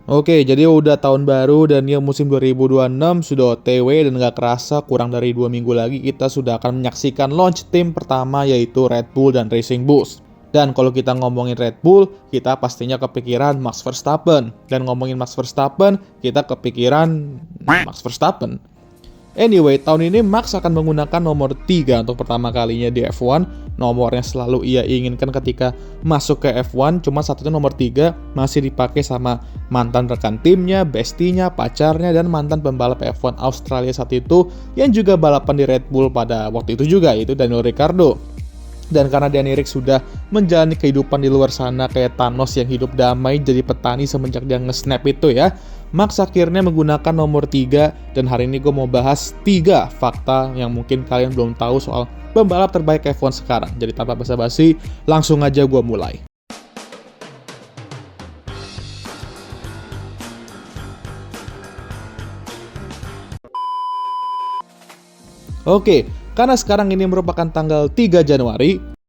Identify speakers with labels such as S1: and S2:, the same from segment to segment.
S1: Oke, jadi udah tahun baru dan ya musim 2026 sudah OTW dan gak kerasa kurang dari 2 minggu lagi kita sudah akan menyaksikan launch tim pertama yaitu Red Bull dan Racing Bulls. Dan kalau kita ngomongin Red Bull, kita pastinya kepikiran Max Verstappen. Dan ngomongin Max Verstappen, kita kepikiran Max Verstappen. Anyway, tahun ini Max akan menggunakan nomor 3 untuk pertama kalinya di F1. Nomor yang selalu ia inginkan ketika masuk ke F1, cuma satunya nomor 3 masih dipakai sama mantan rekan timnya, bestinya, pacarnya, dan mantan pembalap F1 Australia saat itu yang juga balapan di Red Bull pada waktu itu juga, yaitu Daniel Ricciardo. Dan karena Danny Ric sudah menjalani kehidupan di luar sana kayak Thanos yang hidup damai jadi petani semenjak dia nge-snap itu ya, Max akhirnya menggunakan nomor 3 dan hari ini gue mau bahas 3 fakta yang mungkin kalian belum tahu soal pembalap terbaik F1 sekarang. Jadi tanpa basa-basi, langsung aja gue mulai. Oke, karena sekarang ini merupakan tanggal 3 Januari.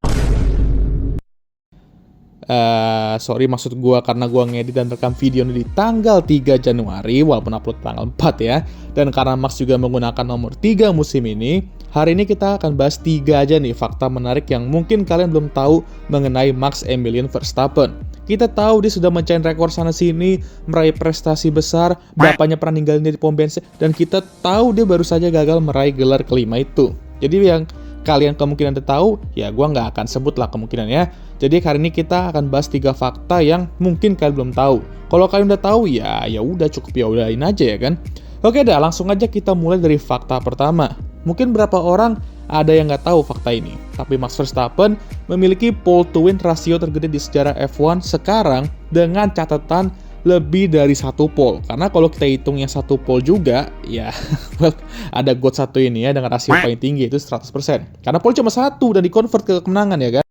S1: Sorry maksud gue karena gue ngedit dan rekam video ini di tanggal 3 Januari walaupun upload tanggal 4 ya. Dan karena Max juga menggunakan nomor 3 musim ini, hari ini kita akan bahas 3 aja nih fakta menarik yang mungkin kalian belum tahu mengenai Max Emilian Verstappen. Kita tahu dia sudah mencapai rekor sana-sini, meraih prestasi besar, bapaknya pernah ninggalin dia di pom bensin, dan kita tahu dia baru saja gagal meraih gelar kelima itu. Jadi yang kalian kemungkinan tahu, ya gue nggak akan sebut lah kemungkinannya. Jadi hari ini kita akan bahas 3 fakta yang mungkin kalian belum tahu. Kalau kalian udah tahu, ya udah cukup ya udahin aja ya kan. Oke dah, langsung aja kita mulai dari fakta pertama. Mungkin berapa orang ada yang nggak tahu fakta ini, tapi Max Verstappen memiliki pole to win rasio tergede di sejarah F1 sekarang dengan catatan lebih dari 1 pole. Karena kalau kita hitung yang 1 pole juga, ya well, ada GOAT 1 ini ya dengan rasio paling tinggi itu 100%. Karena pole cuma 1 dan di-convert ke kemenangan ya kan.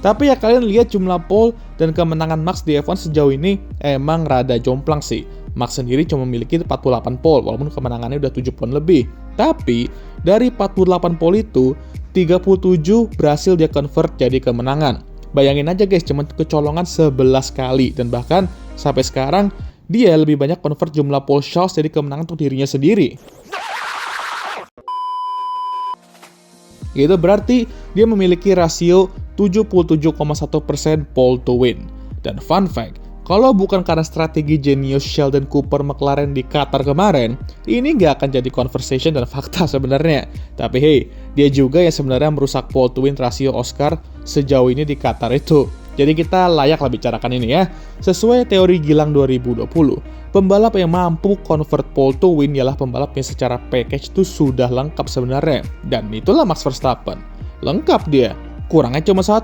S1: Tapi ya kalian lihat jumlah pole dan kemenangan Max di F1 sejauh ini emang rada jomplang sih. Max sendiri cuma memiliki 48 pole walaupun kemenangannya udah 7 poin lebih. Tapi dari 48 pole itu 37 berhasil dia convert jadi kemenangan. Bayangin aja guys, cuma kecolongan 11 kali dan bahkan sampai sekarang dia lebih banyak convert jumlah pole shots jadi kemenangan untuk dirinya sendiri. Itu berarti dia memiliki rasio 77,1% pole to win. Dan fun fact, kalau bukan karena strategi jenius Sheldon Cooper McLaren di Qatar kemarin, ini nggak akan jadi conversation dan fakta sebenarnya. Tapi hey, dia juga yang sebenarnya merusak pole to win rasio Oscar sejauh ini di Qatar itu. Jadi kita layaklah bicarakan ini ya. Sesuai teori Gilang 2020, pembalap yang mampu convert pole to win ialah pembalap yang secara package itu sudah lengkap sebenarnya. Dan itulah Max Verstappen. Lengkap dia, kurangnya cuma 1.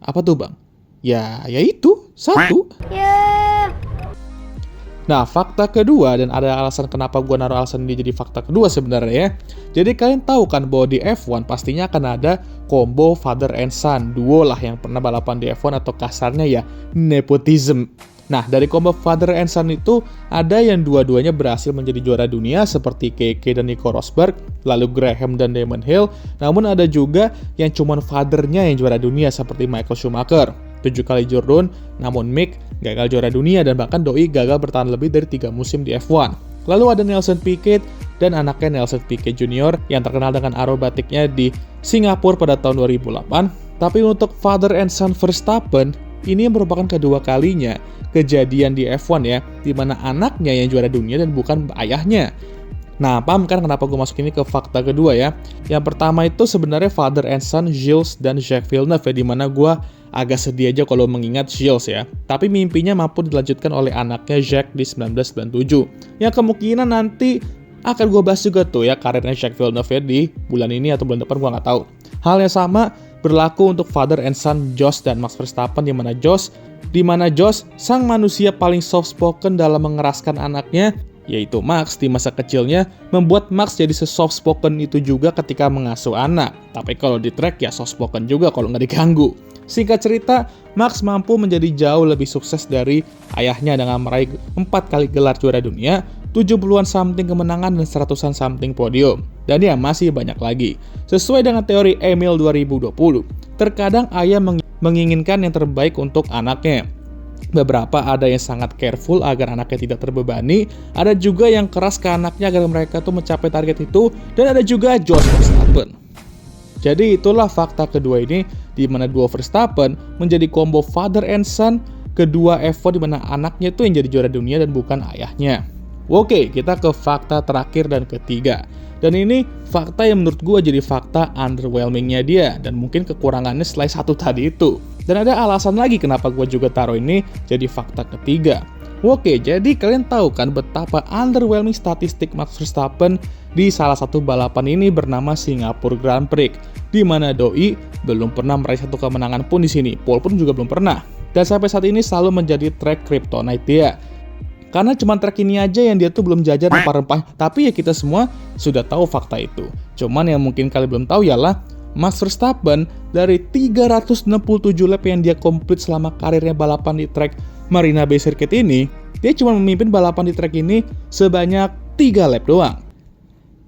S1: Apa tuh bang? Ya itu, 1. Nah, fakta kedua, dan ada alasan kenapa gue naruh alasan ini jadi fakta kedua sebenarnya ya. Jadi kalian tahu kan bahwa di F1 pastinya akan ada combo father and son, duo lah yang pernah balapan di F1 atau kasarnya ya nepotism. Nah, dari combo father and son itu ada yang dua-duanya berhasil menjadi juara dunia seperti Keke dan Nico Rosberg, lalu Graham dan Damon Hill. Namun ada juga yang cuman fathernya yang juara dunia seperti Michael Schumacher. 7 kali Jordan, namun Mick gagal juara dunia dan bahkan Doi gagal bertahan lebih dari 3 musim di F1. Lalu ada Nelson Piquet dan anaknya Nelson Piquet Jr. yang terkenal dengan aerobatiknya di Singapura pada tahun 2008. Tapi untuk father and son Verstappen, ini merupakan kedua kalinya kejadian di F1 ya, di mana anaknya yang juara dunia dan bukan ayahnya. Nah, paham kan kenapa gue masuk ini ke fakta kedua ya? Yang pertama itu sebenarnya father and son Gilles dan Jacques Villeneuve ya, di mana gue agak sedih aja kalau mengingat Gilles ya. Tapi mimpinya mampu dilanjutkan oleh anaknya Jacques di 1997. Yang kemungkinan nanti akan gue bahas juga tuh ya karirnya Jacques Villeneuve ya di bulan ini atau bulan depan gue nggak tahu. Hal yang sama berlaku untuk father and son Jos dan Max Verstappen di mana Jos sang manusia paling soft spoken dalam mengeraskan anaknya, yaitu Max di masa kecilnya, membuat Max jadi se-soft spoken itu juga ketika mengasuh anak. Tapi kalau di track ya soft spoken juga kalau nggak diganggu. Singkat cerita, Max mampu menjadi jauh lebih sukses dari ayahnya dengan meraih 4 kali gelar juara dunia, 70-an something kemenangan dan 100-an something podium. Dan ya masih banyak lagi. Sesuai dengan teori Emil 2020, terkadang ayah menginginkan yang terbaik untuk anaknya. Beberapa ada yang sangat careful agar anaknya tidak terbebani, ada juga yang keras ke anaknya agar mereka tuh mencapai target itu, dan ada juga Jos Verstappen. Jadi itulah fakta kedua ini, di mana duo Verstappen menjadi combo father and son kedua F1 di mana anaknya tuh yang jadi juara dunia dan bukan ayahnya. Oke, kita ke fakta terakhir dan ketiga. Dan ini fakta yang menurut gue jadi fakta underwhelmingnya dia, dan mungkin kekurangannya selain satu tadi itu. Dan ada alasan lagi kenapa gue juga taruh ini jadi fakta ketiga. Oke, jadi kalian tahu kan betapa underwhelming statistik Max Verstappen di salah satu balapan ini bernama Singapore Grand Prix, di mana Doi belum pernah meraih satu kemenangan pun di sini, pole pun juga belum pernah. Dan sampai saat ini selalu menjadi track kryptonite dia. Karena cuma track ini aja yang dia tuh belum jajan rempah-rempah, tapi ya kita semua sudah tahu fakta itu. Cuman yang mungkin kalian belum tahu ialah Max Verstappen dari 367 lap yang dia komplit selama karirnya balapan di track Marina Bay Circuit ini, dia cuma memimpin balapan di track ini sebanyak 3 lap doang.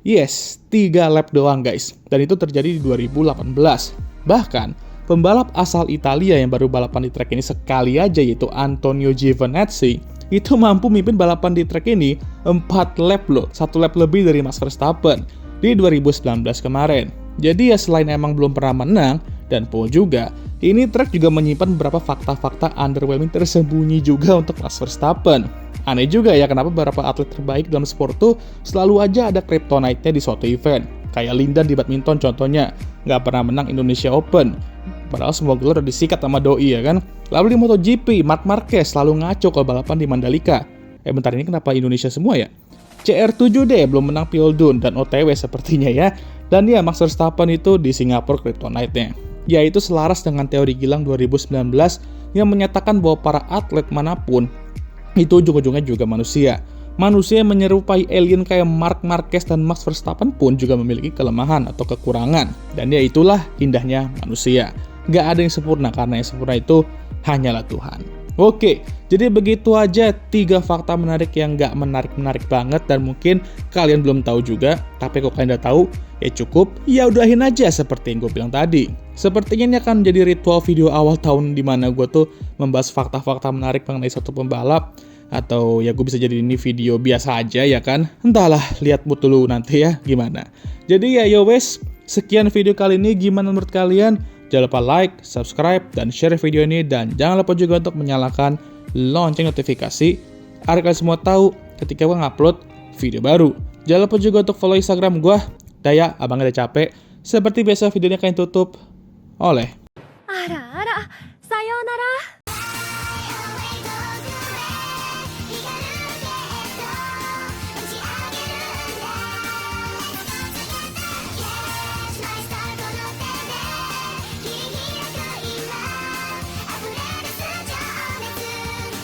S1: Yes, 3 lap doang guys. Dan itu terjadi di 2018. Bahkan, pembalap asal Italia yang baru balapan di track ini sekali aja yaitu Antonio Giovinazzi, itu mampu memimpin balapan di track ini 4 lap loh, 1 lap lebih dari Max Verstappen di 2019 kemarin. Jadi ya selain emang belum pernah menang dan pole juga, ini track juga menyimpan beberapa fakta-fakta underwhelming tersembunyi juga untuk Max Verstappen. Aneh juga ya kenapa beberapa atlet terbaik dalam sport tuh selalu aja ada kryptonite-nya di suatu event. Kayak Lindan di badminton contohnya, nggak pernah menang Indonesia Open. Padahal semua gelar udah disikat sama Doi ya kan. Lalu di MotoGP, Marc Marquez selalu ngaco kalau balapan di Mandalika. Bentar ini kenapa Indonesia semua ya? CR7D belum menang Pildun dan OTW sepertinya ya. Dan ya Max Verstappen itu di Singapura kryptonite-nya. Yaitu selaras dengan teori Gilang 2019 yang menyatakan bahwa para atlet manapun itu ujung-ujungnya juga manusia. Manusia yang menyerupai alien kayak Marc Marquez dan Max Verstappen pun juga memiliki kelemahan atau kekurangan. Dan ya itulah indahnya manusia. Gak ada yang sempurna karena yang sempurna itu hanyalah Tuhan. Oke, jadi begitu aja 3 fakta menarik yang gak menarik-menarik banget dan mungkin kalian belum tahu juga. Tapi kalau kalian udah tahu, ya cukup, ya udahin aja seperti yang gue bilang tadi. Sepertinya ini akan menjadi ritual video awal tahun dimana gue tuh membahas fakta-fakta menarik mengenai satu pembalap. Atau ya gue bisa jadi ini video biasa aja ya kan. Entahlah, lihat mood dulu nanti ya gimana. Jadi ya wes, sekian video kali ini. Gimana menurut kalian? Jangan lupa like, subscribe, dan share video ini. Dan jangan lupa juga untuk menyalakan lonceng notifikasi agar kalian semua tahu ketika gue ngupload video baru. Jangan lupa juga untuk follow Instagram gue, Daya Abang Ada Capek. Seperti biasa videonya kalian tutup oleh
S2: Ara ara, sayonara.